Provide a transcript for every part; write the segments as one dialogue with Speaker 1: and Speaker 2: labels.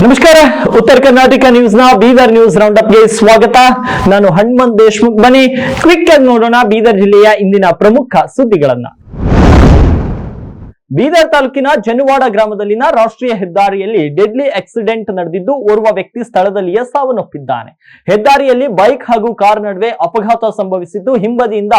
Speaker 1: ನಮಸ್ಕಾರ. ಉತ್ತರ ಕರ್ನಾಟಕ ನ್ಯೂಸ್ ನ ಬೀದರ್ ನ್ಯೂಸ್ ರೌಂಡ್ ಅಪ್ ಗೆ ಸ್ವಾಗತ. ನಾನು ಹನುಮಂತ್ ದೇಶ್ಮುಖ್. ಬನ್ನಿ ಕ್ವಿಕ್ ಆಗಿ ನೋಡೋಣ ಬೀದರ್ ಜಿಲ್ಲೆಯ ಇಂದಿನ ಪ್ರಮುಖ ಸುದ್ದಿಗಳನ್ನ. ಬೀದರ್ ತಾಲೂಕಿನ ಜನುವಾಡ ಗ್ರಾಮದಲ್ಲಿನ ರಾಷ್ಟ್ರೀಯ ಹೆದ್ದಾರಿಯಲ್ಲಿ ಡೆಡ್ಲಿ ಆಕ್ಸಿಡೆಂಟ್ ನಡೆದಿದ್ದು ಓರ್ವ ವ್ಯಕ್ತಿ ಸ್ಥಳದಲ್ಲಿಯೇ ಸಾವನ್ನಪ್ಪಿದ್ದಾನೆ. ಹೆದ್ದಾರಿಯಲ್ಲಿ ಬೈಕ್ ಹಾಗೂ ಕಾರ್ ನಡುವೆ ಅಪಘಾತ ಸಂಭವಿಸಿದ್ದು ಹಿಂಬದಿಯಿಂದ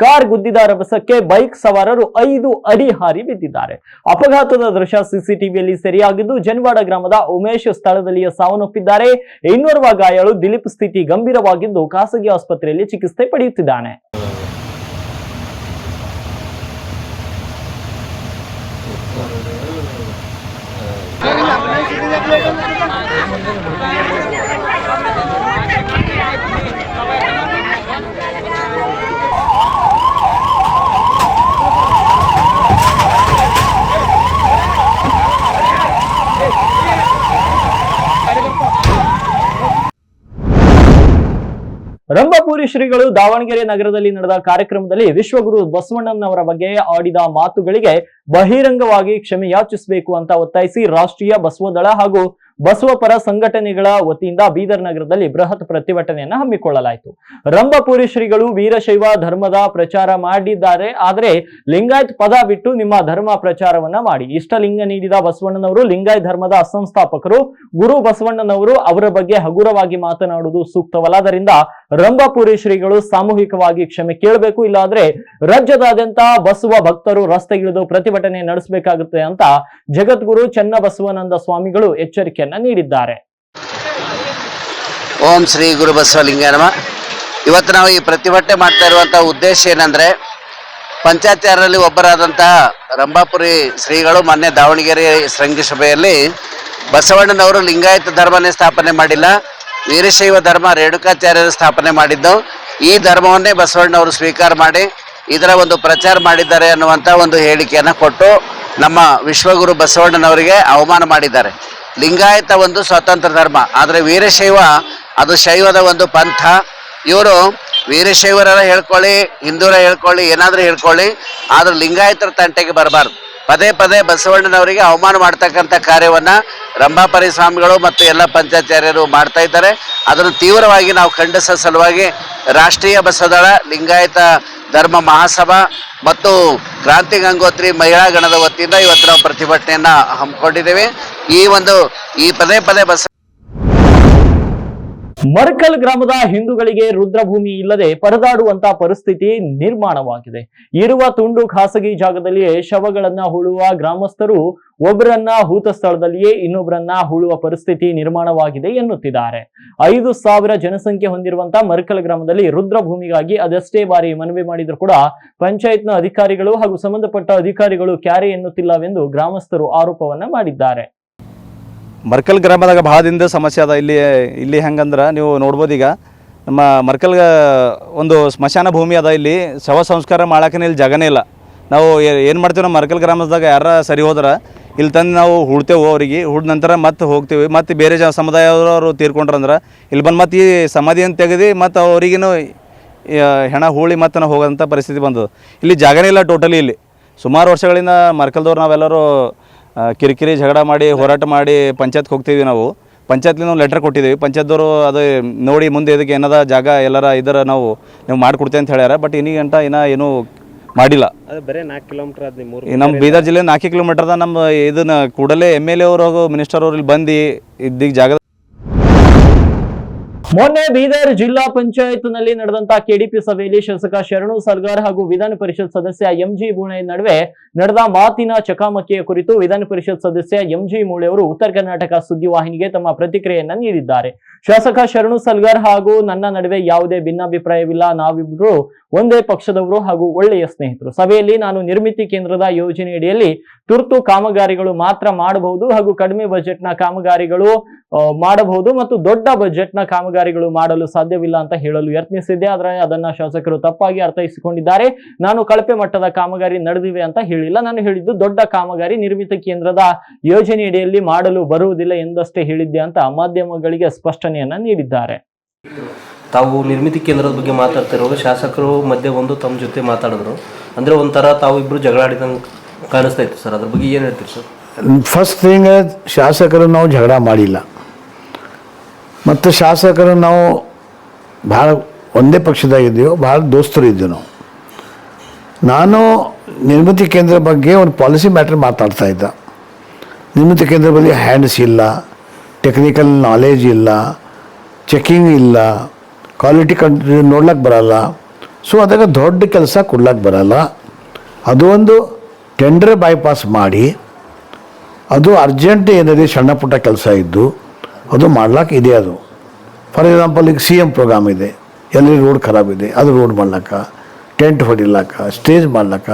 Speaker 1: ಕಾರ್ ಗುದ್ದಿದ ರಭಸಕ್ಕೆ ಬೈಕ್ ಸವಾರರು 5 ಅಡಿ ಹಾರಿ ಬಿದ್ದಿದ್ದಾರೆ. ಅಪಘಾತದ ದೃಶ್ಯ ಸಿಸಿಟಿವಿಯಲ್ಲಿ ಸೆರೆಯಾಗಿದ್ದು ಜನುವಾಡ ಗ್ರಾಮದ ಉಮೇಶ್ ಸ್ಥಳದಲ್ಲಿಯೇ ಸಾವನ್ನಪ್ಪಿದ್ದಾರೆ. ಇನ್ನೋರ್ವ ಗಾಯಾಳು ದಿಲೀಪ್ ಸ್ಥಿತಿ ಗಂಭೀರವಾಗಿದ್ದು ಖಾಸಗಿ ಆಸ್ಪತ್ರೆಯಲ್ಲಿ ಚಿಕಿತ್ಸೆ ಪಡೆಯುತ್ತಿದ್ದಾನೆ. ರಂಭಾಪುರಿ ಶ್ರೀಗಳು ದಾವಣಗೆರೆ ನಗರದಲ್ಲಿ ನಡೆದ ಕಾರ್ಯಕ್ರಮದಲ್ಲಿ ವಿಶ್ವಗುರು ಬಸವಣ್ಣನವರ ಬಗ್ಗೆ ಆಡಿದ ಮಾತುಗಳಿಗೆ ಬಹಿರಂಗವಾಗಿ ಕ್ಷಮೆ ಯಾಚಿಸಬೇಕು ಅಂತ ಒತ್ತಾಯಿಸಿ ರಾಷ್ಟ್ರೀಯ ಬಸವದಳ ಹಾಗೂ ಬಸವಪರ ಸಂಘಟನೆಗಳ ವತಿಯಿಂದ ಬೀದರ್ ನಗರದಲ್ಲಿ ಬೃಹತ್ ಪ್ರತಿಭಟನೆಯನ್ನು ಹಮ್ಮಿಕೊಳ್ಳಲಾಯಿತು. ರಂಭಾಪುರಿ ಶ್ರೀಗಳು ವೀರಶೈವ ಧರ್ಮದ ಪ್ರಚಾರ ಮಾಡಿದ್ದಾರೆ, ಆದರೆ ಲಿಂಗಾಯತ್ ಪದ ಬಿಟ್ಟು ನಿಮ್ಮ ಧರ್ಮ ಪ್ರಚಾರವನ್ನ ಮಾಡಿ. ಇಷ್ಟಲಿಂಗ ನೀಡಿದ ಬಸವಣ್ಣನವರು ಲಿಂಗಾಯತ್ ಧರ್ಮದ ಸಂಸ್ಥಾಪಕರು. ಗುರು ಬಸವಣ್ಣನವರು ಅವರ ಬಗ್ಗೆ ಹಗುರವಾಗಿ ಮಾತನಾಡುವುದು ಸೂಕ್ತವಲ್ಲ. ರಂಭಾಪುರಿ ಶ್ರೀಗಳು ಸಾಮೂಹಿಕವಾಗಿ ಕ್ಷಮೆ ಕೇಳಬೇಕು, ಇಲ್ಲಾಂದ್ರೆ ರಾಜ್ಯದಾದ್ಯಂತ ಬಸವ ಭಕ್ತರು ರಸ್ತೆಗಿಳಿದು ಪ್ರತಿಭಟನೆ ನಡೆಸಬೇಕಾಗುತ್ತೆ ಅಂತ ಜಗದ್ಗುರು ಚನ್ನಬಸವಾನಂದ ಸ್ವಾಮಿಗಳು ಎಚ್ಚರಿಕೆಯನ್ನ ನೀಡಿದ್ದಾರೆ.
Speaker 2: ಓಂ ಶ್ರೀ ಗುರು ಬಸವಲಿಂಗಾಯ ನಮಃ. ಇವತ್ತು ನಾವು ಈ ಪ್ರತಿಭಟನೆ ಮಾಡ್ತಾ ಇರುವಂತಹ ಉದ್ದೇಶ ಏನಂದ್ರೆ, ಪಂಚಾಚಾರ್ಯರಲ್ಲಿ ಒಬ್ಬರಾದಂತಹ ರಂಭಾಪುರಿ ಶ್ರೀಗಳು ಮೊನ್ನೆ ದಾವಣಗೆರೆ ಶೃಂಗಸಭೆಯಲ್ಲಿ ಬಸವಣ್ಣನವರು ಲಿಂಗಾಯತ ಧರ್ಮನೇ ಸ್ಥಾಪನೆ ಮಾಡಿಲ್ಲ, ವೀರಶೈವ ಧರ್ಮ ರೇಣುಕಾಚಾರ್ಯರು ಸ್ಥಾಪನೆ ಮಾಡಿದ್ದು. ಈ ಧರ್ಮವನ್ನೇ ಬಸವಣ್ಣವರು ಸ್ವೀಕಾರ ಮಾಡಿ ಇದರ ಒಂದು ಪ್ರಚಾರ ಮಾಡಿದ್ದಾರೆ ಅನ್ನುವಂಥ ಒಂದು ಹೇಳಿಕೆಯನ್ನು ಕೊಟ್ಟು ನಮ್ಮ ವಿಶ್ವಗುರು ಬಸವಣ್ಣನವರಿಗೆ ಅವಮಾನ ಮಾಡಿದ್ದಾರೆ. ಲಿಂಗಾಯತ ಒಂದು ಸ್ವತಂತ್ರ ಧರ್ಮ, ಆದರೆ ವೀರಶೈವ ಅದು ಶೈವದ ಒಂದು ಪಂಥ. ಇವರು ವೀರಶೈವರ ಹೇಳ್ಕೊಳ್ಳಿ, ಹಿಂದೂರ ಹೇಳ್ಕೊಳ್ಳಿ, ಏನಾದರೂ ಹೇಳ್ಕೊಳ್ಳಿ, ಆದ್ರೆ ಲಿಂಗಾಯತರ ತಂಟೆಗೆ ಬರಬಾರ್ದು. ಪದೇ ಪದೇ ಬಸವಣ್ಣನವರಿಗೆ ಅವಮಾನ ಮಾಡ್ತಕ್ಕಂಥ ಕಾರ್ಯವನ್ನು ರಂಭಾಪುರಿ ಸ್ವಾಮಿಗಳು ಮತ್ತು ಎಲ್ಲ ಪಂಚಾಚಾರ್ಯರು ಮಾಡ್ತಾ ಇದ್ದಾರೆ. ಅದನ್ನು ತೀವ್ರವಾಗಿ ನಾವು ಖಂಡಿಸೋ ಸಲುವಾಗಿ ರಾಷ್ಟ್ರೀಯ ಬಸವದಳ, ಲಿಂಗಾಯತ ಧರ್ಮ ಮಹಾಸಭಾ ಮತ್ತು ಕ್ರಾಂತಿ ಗಂಗೋತ್ರಿ ಮಹಿಳಾ ಗಣದ ವತಿಯಿಂದ ಇವತ್ತು ನಾವು ಪ್ರತಿಭಟನೆಯನ್ನು ಹಮ್ಮಿಕೊಂಡಿದ್ದೇವೆ. ಈ ಪದೇ ಪದೇ
Speaker 1: ಮರ್ಕಲ್ ಗ್ರಾಮದ ಹಿಂದೂಗಳಿಗೆ ರುದ್ರಭೂಮಿ ಇಲ್ಲದೆ ಪರದಾಡುವಂತ ಪರಿಸ್ಥಿತಿ ನಿರ್ಮಾಣವಾಗಿದೆ. ಇರುವ ತುಂಡು ಖಾಸಗಿ ಜಾಗದಲ್ಲಿಯೇ ಶವಗಳನ್ನ ಹೂಳುವ ಗ್ರಾಮಸ್ಥರು ಒಬ್ಬರನ್ನ ಹೂತ ಸ್ಥಳದಲ್ಲಿಯೇ ಇನ್ನೊಬ್ಬರನ್ನ ಹೂಳುವ ಪರಿಸ್ಥಿತಿ ನಿರ್ಮಾಣವಾಗಿದೆ ಎನ್ನುತ್ತಿದ್ದಾರೆ. 5,000 ಜನಸಂಖ್ಯೆ ಹೊಂದಿರುವಂತ ಮರ್ಕಲ್ ಗ್ರಾಮದಲ್ಲಿ ರುದ್ರಭೂಮಿಗಾಗಿ ಅದೆಷ್ಟೇ ಬಾರಿ ಮನವಿ ಮಾಡಿದ್ರು ಕೂಡ ಪಂಚಾಯತ್ನ ಅಧಿಕಾರಿಗಳು ಹಾಗೂ ಸಂಬಂಧಪಟ್ಟ ಅಧಿಕಾರಿಗಳು ಕ್ಯಾರೆ ಎನ್ನುತ್ತಿಲ್ಲವೆಂದು ಗ್ರಾಮಸ್ಥರು ಆರೋಪವನ್ನ ಮಾಡಿದ್ದಾರೆ.
Speaker 3: ಮರ್ಕಲ್ ಗ್ರಾಮದಾಗ ಭಾಳ ದಿನದ ಸಮಸ್ಯೆ ಅದ. ಇಲ್ಲಿ ಹೆಂಗಂದ್ರೆ ನೀವು ನೋಡ್ಬೋದು, ಈಗ ನಮ್ಮ ಮರ್ಕಲ್ ಒಂದು ಸ್ಮಶಾನ ಭೂಮಿ ಅದ. ಇಲ್ಲಿ ಶವ ಸಂಸ್ಕಾರ ಮಾಡೋಕೆ ಇಲ್ಲಿ ಜಾಗನೇ ಇಲ್ಲ. ನಾವು ಏನು ಮಾಡ್ತೀವಿ, ನಮ್ಮ ಮರ್ಕಲ್ ಗ್ರಾಮದಾಗ ಯಾರ ಸರಿ ಹೋದ್ರೆ ಇಲ್ಲಿ ತಂದು ನಾವು ಹುಡ್ತೇವೆ. ಅವ್ರಿಗೆ ಹುಡ್ದ ನಂತರ ಮತ್ತೆ ಹೋಗ್ತೀವಿ. ಮತ್ತು ಬೇರೆ ಸಮುದಾಯದವರು ತೀರ್ಕೊಂಡ್ರಂದ್ರೆ ಇಲ್ಲಿ ಬಂದು ಮತ್ತೆ ಈ ಸಮಾಧಿಯನ್ನು ತೆಗೆದು ಮತ್ತು ಅವ್ರಿಗೇನು ಹೆಣ ಹೂಳಿ ಮತ್ತು ನಾವು ಹೋಗೋಂಥ ಪರಿಸ್ಥಿತಿ ಬಂದದ. ಇಲ್ಲಿ ಜಾಗನೇ ಇಲ್ಲ ಟೋಟಲಿ. ಇಲ್ಲಿ ಸುಮಾರು ವರ್ಷಗಳಿಂದ ಮರ್ಕಲ್ದವ್ರು ನಾವೆಲ್ಲರೂ ಕಿರಿಕಿರಿ ಜಗಳ ಮಾಡಿ ಹೋರಾಟ ಮಾಡಿ ಪಂಚಾಯತ್ಗೆ ಹೋಗ್ತೀವಿ. ನಾವು ಪಂಚಾಯತ್ಲಿಂದ ಒಂದು ಲೆಟರ್ ಕೊಟ್ಟಿದ್ದೀವಿ. ಪಂಚಾಯತ್ದವರು ಅದು ನೋಡಿ ಮುಂದೆ ಇದಕ್ಕೆ ಏನದ ಜಾಗ ಎಲ್ಲರ ನೀವು ಮಾಡಿಕೊಡ್ತೀವಿ ಅಂತ ಹೇಳ್ಯಾರ. ಬಟ್ ಇನ್ನೀಗಂಟ ಏನೂ ಮಾಡಿಲ್ಲ.
Speaker 4: ಅದು ಬರೀ 4 ಕಿಲೋಮೀಟರ್ ಅದು
Speaker 3: ನಮ್ಮ ಬೀದರ್ ಜಿಲ್ಲೆ 4 ಕಿಲೋಮೀಟರ್ ಅದ. ನಮ್ಮ ಇದನ್ನ ಕೂಡಲೇ MLA ಅವರು ಹಾಗೂ ಮಿನಿಸ್ಟರ್ ಅವರು ಇಲ್ಲಿ ಬಂದು ಇದ್ದೀಗ ಜಾಗ.
Speaker 1: ಮೊನ್ನೆ ಬೀದರ್ ಜಿಲ್ಲಾ ಪಂಚಾಯತ್ ನಲ್ಲಿ ನಡೆದಂತ ಕೆಡಿಪಿ ಸಭೆಯಲ್ಲಿ ಶಾಸಕ ಶರಣು ಸಲ್ಗಾರ್ ಹಾಗೂ ವಿಧಾನ ಪರಿಷತ್ ಸದಸ್ಯ MG ಮೂಳೆ ನಡುವೆ ನಡೆದ ಮಾತಿನ ಚಕಮಕಿಯ ಕುರಿತು ವಿಧಾನ ಪರಿಷತ್ ಸದಸ್ಯ MG ಮೂಳೆ ಅವರು ಉತ್ತರ ಕರ್ನಾಟಕ ಸುದ್ದಿವಾಹಿನಿಗೆ ತಮ್ಮ ಪ್ರತಿಕ್ರಿಯೆಯನ್ನ ನೀಡಿದ್ದಾರೆ. ಶಾಸಕ ಶರಣು ಸಲ್ಗಾರ್ ಹಾಗೂ ನನ್ನ ನಡುವೆ ಯಾವುದೇ ಭಿನ್ನಾಭಿಪ್ರಾಯವಿಲ್ಲ. ನಾವಿಬ್ರು ಒಂದೇ ಪಕ್ಷದವರು ಹಾಗೂ ಒಳ್ಳೆಯ ಸ್ನೇಹಿತರು. ಸಭೆಯಲ್ಲಿ ನಾನು ನಿರ್ಮಿತಿ ಕೇಂದ್ರದ ಯೋಜನೆಯಡಿಯಲ್ಲಿ ತುರ್ತು ಕಾಮಗಾರಿಗಳು ಮಾತ್ರ ಮಾಡಬಹುದು ಹಾಗೂ ಕಡಿಮೆ ಬಜೆಟ್ನ ಕಾಮಗಾರಿಗಳು ಮಾಡಬಹುದು ಮತ್ತು ದೊಡ್ಡ ಬಜೆಟ್ನ ಕಾಮಗಾರಿಗಳು ಮಾಡಲು ಸಾಧ್ಯವಿಲ್ಲ ಅಂತ ಹೇಳಲು ಯತ್ನಿಸಿದ್ದೆ. ಆದರೆ ಅದನ್ನ ಶಾಸಕರು ತಪ್ಪಾಗಿ ಅರ್ಥೈಸಿಕೊಂಡಿದ್ದಾರೆ. ನಾನು ಕಳಪೆ ಮಟ್ಟದ ಕಾಮಗಾರಿ ನಡೆದಿವೆ ಅಂತ ಹೇಳಿಲ್ಲ. ನಾನು ಹೇಳಿದ್ದು ದೊಡ್ಡ ಕಾಮಗಾರಿ ನಿರ್ಮಿತಿ ಕೇಂದ್ರದ ಯೋಜನೆಯಡಿಯಲ್ಲಿ ಮಾಡಲು ಬರುವುದಿಲ್ಲ ಎಂದಷ್ಟೇ ಹೇಳಿದ್ದೆ ಅಂತ ಮಾಧ್ಯಮಗಳಿಗೆ ಸ್ಪಷ್ಟನೆಯನ್ನ ನೀಡಿದ್ದಾರೆ.
Speaker 4: ತಾವು ನಿರ್ಮಿತಿ ಕೇಂದ್ರದ ಬಗ್ಗೆ ಮಾತಾಡ್ತಿರುವಾಗ ಶಾಸಕರು ಮಧ್ಯೆ ಒಂದು ತಮ್ಮ ಜೊತೆ ಮಾತಾಡಿದ್ರು. ಅಂದರೆ ಒಂಥರ ತಾವು ಇಬ್ಬರು ಜಗಳ ಆಡಿದಂಗೆ ಕಾಣಿಸ್ತಾ ಇತ್ತು ಸರ್. ಅದ್ರ ಬಗ್ಗೆ ಏನು ಹೇಳ್ತೀರಿ ಸರ್?
Speaker 5: ಫಸ್ಟ್ ಥಿಂಗ್ ಶಾಸಕರು ನಾವು ಜಗಳ ಮಾಡಿಲ್ಲ, ಮತ್ತು ಶಾಸಕರು ನಾವು ಭಾಳ ಒಂದೇ ಪಕ್ಷದಾಗಿದ್ದೀವೋ, ಭಾಳ ದೋಸ್ತರು ಇದ್ದೀವಿ ನಾವು. ನಾನು ನಿರ್ಮಿತಿ ಕೇಂದ್ರ ಬಗ್ಗೆ ಒಂದು ಪಾಲಿಸಿ ಮ್ಯಾಟ್ರ್ ಮಾತಾಡ್ತಾ ಇದ್ದ. ನಿರ್ಮಿತಿ ಕೇಂದ್ರ ಬಗ್ಗೆ ಹ್ಯಾಂಡ್ಸ್ ಇಲ್ಲ, ಟೆಕ್ನಿಕಲ್ ನಾಲೇಜ್ ಇಲ್ಲ, ಚೆಕಿಂಗ್ ಇಲ್ಲ, ಕ್ವಾಲಿಟಿ ನೋಡ್ಲಿಕ್ಕೆ ಬರಲ್ಲ. ಸೊ ಅದಾಗ ದೊಡ್ಡ ಕೆಲಸ ಕೊಡ್ಲಿಕ್ಕೆ ಬರಲ್ಲ. ಅದು ಒಂದು ಟೆಂಡರ್ ಬೈಪಾಸ್ ಮಾಡಿ, ಅದು ಅರ್ಜೆಂಟ್ ಏನಿದೆ ಸಣ್ಣ ಪುಟ್ಟ ಕೆಲಸ ಇದ್ದು ಅದು ಮಾಡ್ಲಿಕ್ಕೆ ಇದೆ. ಅದು ಫಾರ್ ಎಕ್ಸಾಂಪಲ್ ಈಗ CM ಪ್ರೋಗ್ರಾಮ್ ಇದೆ, ಎಲ್ಲಿ ರೋಡ್ ಖರಾಬ್ ಇದೆ, ಅದು ರೋಡ್ ಮಾಡ್ಲಕ್ಕ, ಟೆಂಟ್ ಹೊಡಿಲಕ್ಕ, ಸ್ಟೇಜ್ ಮಾಡ್ಲಕ್ಕ.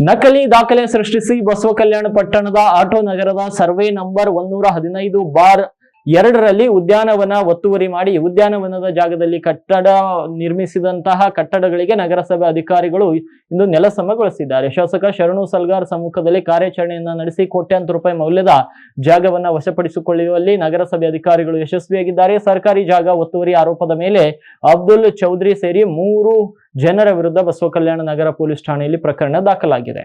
Speaker 1: ನಕಲಿ ದಾಖಲೆ ಸೃಷ್ಟಿಸಿ ಬಸವ ಕಲ್ಯಾಣ ಪಟ್ಟಣದ ಆಟೋ ನಗರದ ಸರ್ವೆ ನಂಬರ್ 115/2ರಲ್ಲಿ ಉದ್ಯಾನವನ ಒತ್ತುವರಿ ಮಾಡಿ ಉದ್ಯಾನವನದ ಜಾಗದಲ್ಲಿ ಕಟ್ಟಡ ನಿರ್ಮಿಸಿದಂತಹ ಕಟ್ಟಡಗಳಿಗೆ ನಗರಸಭೆ ಅಧಿಕಾರಿಗಳು ಇಂದು ನೆಲಸಮಗೊಳಿಸಿದ್ದಾರೆ. ಶಾಸಕ ಶರಣು ಸಲ್ಗಾರ್ ಸಮ್ಮುಖದಲ್ಲಿ ಕಾರ್ಯಾಚರಣೆಯನ್ನ ನಡೆಸಿ ಕೋಟ್ಯಾಂತರ ರೂಪಾಯಿ ಮೌಲ್ಯದ ಜಾಗವನ್ನ ವಶಪಡಿಸಿಕೊಳ್ಳುವಲ್ಲಿ ನಗರಸಭೆ ಅಧಿಕಾರಿಗಳು ಯಶಸ್ವಿಯಾಗಿದ್ದಾರೆ. ಸರ್ಕಾರಿ ಜಾಗ ಒತ್ತುವರಿ ಆರೋಪದ ಮೇಲೆ ಅಬ್ದುಲ್ ಚೌಧರಿ ಸೇರಿ 3 ಜನರ ವಿರುದ್ಧ ಬಸವ ಕಲ್ಯಾಣ ನಗರ ಪೊಲೀಸ್ ಠಾಣೆಯಲ್ಲಿ ಪ್ರಕರಣ ದಾಖಲಾಗಿದೆ.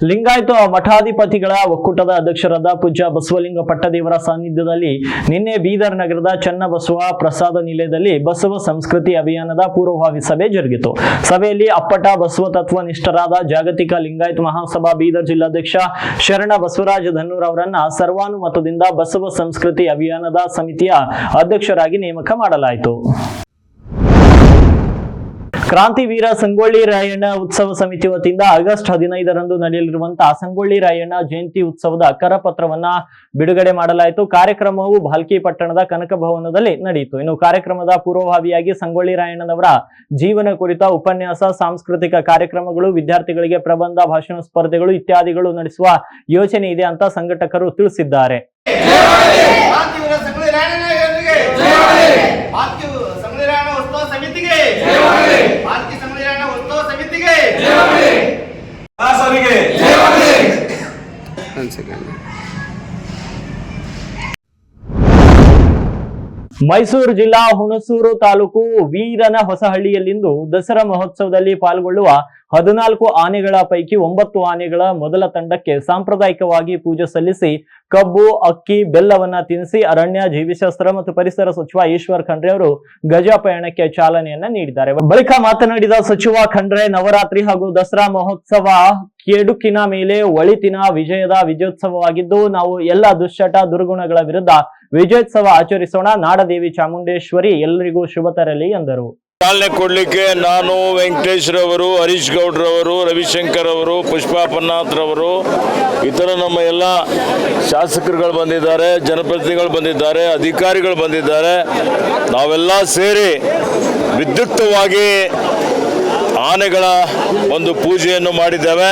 Speaker 1: ಲಿಂಗಾಯತ ಮಠಾಧಿಪತಿಗಳ ಒಕ್ಕೂಟದ ಅಧ್ಯಕ್ಷರಾದ ಪೂಜ್ಯ ಬಸವಲಿಂಗ ಪಟ್ಟದೇವರ ಸಾನ್ನಿಧ್ಯದಲ್ಲಿ ನಿನ್ನೆ ಬೀದರ್ ನಗರದ ಚನ್ನಬಸವ ಪ್ರಸಾದ ನಿಲಯದಲ್ಲಿ ಬಸವ ಸಂಸ್ಕೃತಿ ಅಭಿಯಾನದ ಪೂರ್ವಭಾವಿ ಸಭೆ ಜರುಗಿತು. ಸಭೆಯಲ್ಲಿ ಅಪ್ಪಟ ಬಸವ ತತ್ವ ನಿಷ್ಠರಾದ ಜಾಗತಿಕ ಲಿಂಗಾಯತ ಮಹಾಸಭಾ ಬೀದರ್ ಜಿಲ್ಲಾಧ್ಯಕ್ಷ ಶರಣ ಬಸವರಾಜ ಧನ್ನೂರ್ ಅವರನ್ನ ಸರ್ವಾನುಮತದಿಂದ ಬಸವ ಸಂಸ್ಕೃತಿ ಅಭಿಯಾನದ ಸಮಿತಿಯ ಅಧ್ಯಕ್ಷರಾಗಿ ನೇಮಕ ಮಾಡಲಾಯಿತು. ಕ್ರಾಂತಿವೀರ ಸಂಗೊಳ್ಳಿ ರಾಯಣ್ಣ ಉತ್ಸವ ಸಮಿತಿ ವತಿಯಿಂದ ಆಗಸ್ಟ್ 15ರಂದು ನಡೆಯಲಿರುವಂತಹ ಸಂಗೊಳ್ಳಿ ರಾಯಣ್ಣ ಜಯಂತಿ ಉತ್ಸವದ ಕರಪತ್ರವನ್ನ ಬಿಡುಗಡೆ ಮಾಡಲಾಯಿತು. ಕಾರ್ಯಕ್ರಮವು ಭಾಲ್ಕಿ ಪಟ್ಟಣದ ಕನಕ ಭವನದಲ್ಲಿ ನಡೆಯಿತು. ಇನ್ನು ಕಾರ್ಯಕ್ರಮದ ಪೂರ್ವಭಾವಿಯಾಗಿ ಸಂಗೊಳ್ಳಿ ರಾಯಣ್ಣನವರ ಜೀವನ ಕುರಿತ ಉಪನ್ಯಾಸ, ಸಾಂಸ್ಕೃತಿಕ ಕಾರ್ಯಕ್ರಮಗಳು, ವಿದ್ಯಾರ್ಥಿಗಳಿಗೆ ಪ್ರಬಂಧ, ಭಾಷಣ ಸ್ಪರ್ಧೆಗಳು ಇತ್ಯಾದಿಗಳು ನಡೆಸುವ ಯೋಚನೆ ಇದೆ ಅಂತ ಸಂಘಟಕರು ತಿಳಿಸಿದ್ದಾರೆ. ಮೈಸೂರು ಜಿಲ್ಲಾ ಹುಣಸೂರು ತಾಲೂಕು ವೀರನ ಹೊಸಹಳ್ಳಿಯಲ್ಲಿಂದು ದಸರಾ ಮಹೋತ್ಸವದಲ್ಲಿ ಪಾಲ್ಗೊಳ್ಳುವ 14 ಆನೆಗಳ ಪೈಕಿ 9 ಆನೆಗಳ ಮೊದಲ ತಂಡಕ್ಕೆ ಸಾಂಪ್ರದಾಯಿಕವಾಗಿ ಪೂಜೆ ಸಲ್ಲಿಸಿ ಕಬ್ಬು, ಅಕ್ಕಿ, ಬೆಲ್ಲವನ್ನ ತಿನ್ನಿಸಿ ಅರಣ್ಯ, ಜೀವಿಶಾಸ್ತ್ರ ಮತ್ತು ಪರಿಸರ ಸಚಿವ ಈಶ್ವರ್ ಖಂಡ್ರೆ ಅವರು ಗಜ ಪಯಣಕ್ಕೆ ಚಾಲನೆಯನ್ನ ನೀಡಿದ್ದಾರೆ. ಬಳಿಕ ಮಾತನಾಡಿದ ಸಚಿವ ಖಂಡ್ರೆ, ನವರಾತ್ರಿ ಹಾಗೂ ದಸರಾ ಮಹೋತ್ಸವ ಕೆಡುಕಿನ ಮೇಲೆ ಒಳಿತಿನ ವಿಜಯದ ವಿಜಯೋತ್ಸವವಾಗಿದ್ದು ನಾವು ಎಲ್ಲ ದುಶ್ಚಟ ದುರ್ಗುಣಗಳ ವಿರುದ್ಧ ವಿಜಯೋತ್ಸವ ಆಚರಿಸೋಣ. ನಾಡದೇವಿ ಚಾಮುಂಡೇಶ್ವರಿ ಎಲ್ಲರಿಗೂ ಶುಭ ತರಲಿ ಎಂದರು.
Speaker 6: ಚಾಲನೆ ಕೊಡಲಿಕ್ಕೆ ನಾನು, ವೆಂಕಟೇಶ್ ರವರು, ಹರೀಶ್ ಗೌಡ್ರವರು, ರವಿಶಂಕರ್ ಅವರು, ಪುಷ್ಪಾ ಪನ್ನಾಥ್ ರವರು, ಇತರ ನಮ್ಮ ಎಲ್ಲ ಶಾಸಕರುಗಳು ಬಂದಿದ್ದಾರೆ, ಜನಪ್ರತಿನಿಧಿಗಳು ಬಂದಿದ್ದಾರೆ, ಅಧಿಕಾರಿಗಳು ಬಂದಿದ್ದಾರೆ. ನಾವೆಲ್ಲ ಸೇರಿ ವಿದ್ಯುಕ್ತವಾಗಿ ಆನೆಗಳ ಒಂದು ಪೂಜೆಯನ್ನು ಮಾಡಿದ್ದೇವೆ.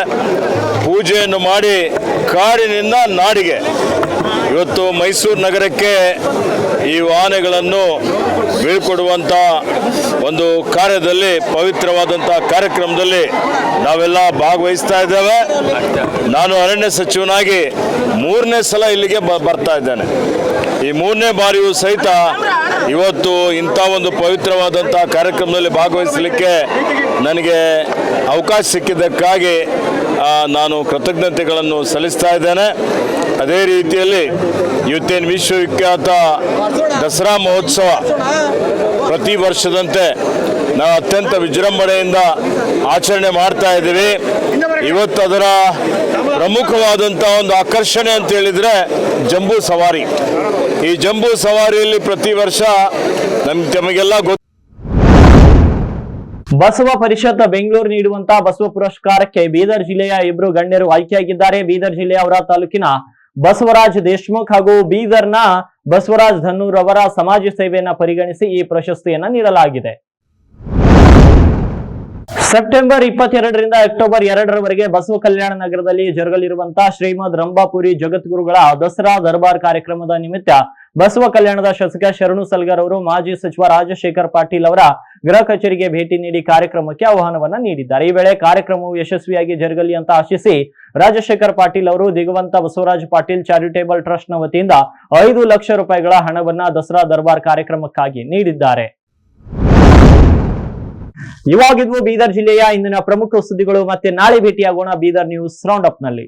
Speaker 6: ಪೂಜೆಯನ್ನು ಮಾಡಿ ಕಾಡಿನಿಂದ ನಾಡಿಗೆ ಇವತ್ತು ಮೈಸೂರು ನಗರಕ್ಕೆ ಈ ಆನೆಗಳನ್ನು ಬೀಳ್ಕೊಡುವಂಥ ಒಂದು ಕಾರ್ಯದಲ್ಲಿ, ಪವಿತ್ರವಾದಂಥ ಕಾರ್ಯಕ್ರಮದಲ್ಲಿ ನಾವೆಲ್ಲ ಭಾಗವಹಿಸ್ತಾ ಇದ್ದೇವೆ. ನಾನು ಅರಣ್ಯ ಸಚಿವನಾಗಿ 3ನೇ ಸಲ ಇಲ್ಲಿಗೆ ಬರ್ತಾ ಇದ್ದೇನೆ. ಈ 3ನೇ ಬಾರಿಯೂ ಸಹಿತ ಇವತ್ತು ಇಂಥ ಒಂದು ಪವಿತ್ರವಾದಂಥ ಕಾರ್ಯಕ್ರಮದಲ್ಲಿ ಭಾಗವಹಿಸಲಿಕ್ಕೆ ನನಗೆ ಅವಕಾಶ ಸಿಕ್ಕಿದ್ದಕ್ಕಾಗಿ ನಾನು ಕೃತಜ್ಞತೆಗಳನ್ನು ಸಲ್ಲಿಸ್ತಾ ಇದ್ದೇನೆ. ಅದೇ ರೀತಿಯಲ್ಲಿ ಇವತ್ತೇನು ವಿಶ್ವವಿಖ್ಯಾತ ದಸರಾ ಮಹೋತ್ಸವ ಪ್ರತಿ ವರ್ಷದಂತೆ ನಾವು ಅತ್ಯಂತ ವಿಜೃಂಭಣೆಯಿಂದ ಆಚರಣೆ ಮಾಡ್ತಾ ಇದ್ದೀವಿ. ಇವತ್ತು ಅದರ ಪ್ರಮುಖವಾದಂಥ ಒಂದು ಆಕರ್ಷಣೆ ಅಂತ ಹೇಳಿದರೆ ಜಂಬೂ ಸವಾರಿ. ಈ ಜಂಬೂ ಸವಾರಿಯಲ್ಲಿ ಪ್ರತಿ ವರ್ಷ ತಮಗೆಲ್ಲ
Speaker 1: ಬಸವ ಪರಿಷತ್ ಬೆಂಗಳೂರು ನೀಡುವಂತಹ ಬಸವ ಪುರಸ್ಕಾರಕ್ಕೆ ಬೀದರ್ ಜಿಲ್ಲೆಯ ಇಬ್ಬರು ಗಣ್ಯರು ಆಯ್ಕೆಯಾಗಿದ್ದಾರೆ. ಬೀದರ್ ಜಿಲ್ಲೆಯ ಔರಾ ತಾಲೂಕಿನ ಬಸವರಾಜ್ ದೇಶ್ಮುಖ್ ಹಾಗೂ ಬೀದರ್ನ ಬಸವರಾಜ್ ಧನ್ನೂರ್ ಅವರ ಸಮಾಜ ಸೇವೆಯನ್ನ ಪರಿಗಣಿಸಿ ಈ ಪ್ರಶಸ್ತಿಯನ್ನ ನೀಡಲಾಗಿದೆ. ಸೆಪ್ಟೆಂಬರ್ 22ರಿಂದ ಅಕ್ಟೋಬರ್ 2ರವರೆಗೆ ಬಸವ ಕಲ್ಯಾಣ ನಗರದಲ್ಲಿ ಜರುಗಲಿರುವಂತಹ ಶ್ರೀಮದ್ ರಂಭಾಪುರಿ ಜಗದ್ಗುರುಗಳ ದಸರಾ ದರ್ಬಾರ್ ಕಾರ್ಯಕ್ರಮದ ನಿಮಿತ್ತ ಬಸವ ಕಲ್ಯಾಣದ ಶಾಸಕ ಶರಣು ಸಲ್ಗರ್ ಅವರು ಮಾಜಿ ಸಚಿವ ರಾಜಶೇಖರ್ ಪಾಟೀಲ್ ಅವರ ಗೃಹ ಕಚೇರಿಗೆ ಭೇಟಿ ನೀಡಿ ಕಾರ್ಯಕ್ರಮಕ್ಕೆ ಆಹ್ವಾನವನ್ನ ನೀಡಿದ್ದಾರೆ. ಈ ವೇಳೆ ಕಾರ್ಯಕ್ರಮವು ಯಶಸ್ವಿಯಾಗಿ ಜರುಗಲಿ ಅಂತ ಆಶಿಸಿ ರಾಜಶೇಖರ್ ಪಾಟೀಲ್ ಅವರು ದಿಗವಂತ ಬಸವರಾಜ್ ಪಾಟೀಲ್ ಚಾರಿಟೇಬಲ್ ಟ್ರಸ್ಟ್ ನ ವತಿಯಿಂದ 5 ಲಕ್ಷ ರೂಪಾಯಿಗಳ ಹಣವನ್ನ ದಸರಾ ದರ್ಬಾರ್ ಕಾರ್ಯಕ್ರಮಕ್ಕಾಗಿ ನೀಡಿದ್ದಾರೆ. ಇವಾಗಿದ್ವು ಬೀದರ್ ಜಿಲ್ಲೆಯ ಇಂದಿನ ಪ್ರಮುಖ ಸುದ್ದಿಗಳು. ಮತ್ತೆ ನಾಳೆ ಭೇಟಿಯಾಗೋಣ ಬೀದರ್ ನ್ಯೂಸ್ ರೌಂಡ್ ಅಪ್ ನಲ್ಲಿ.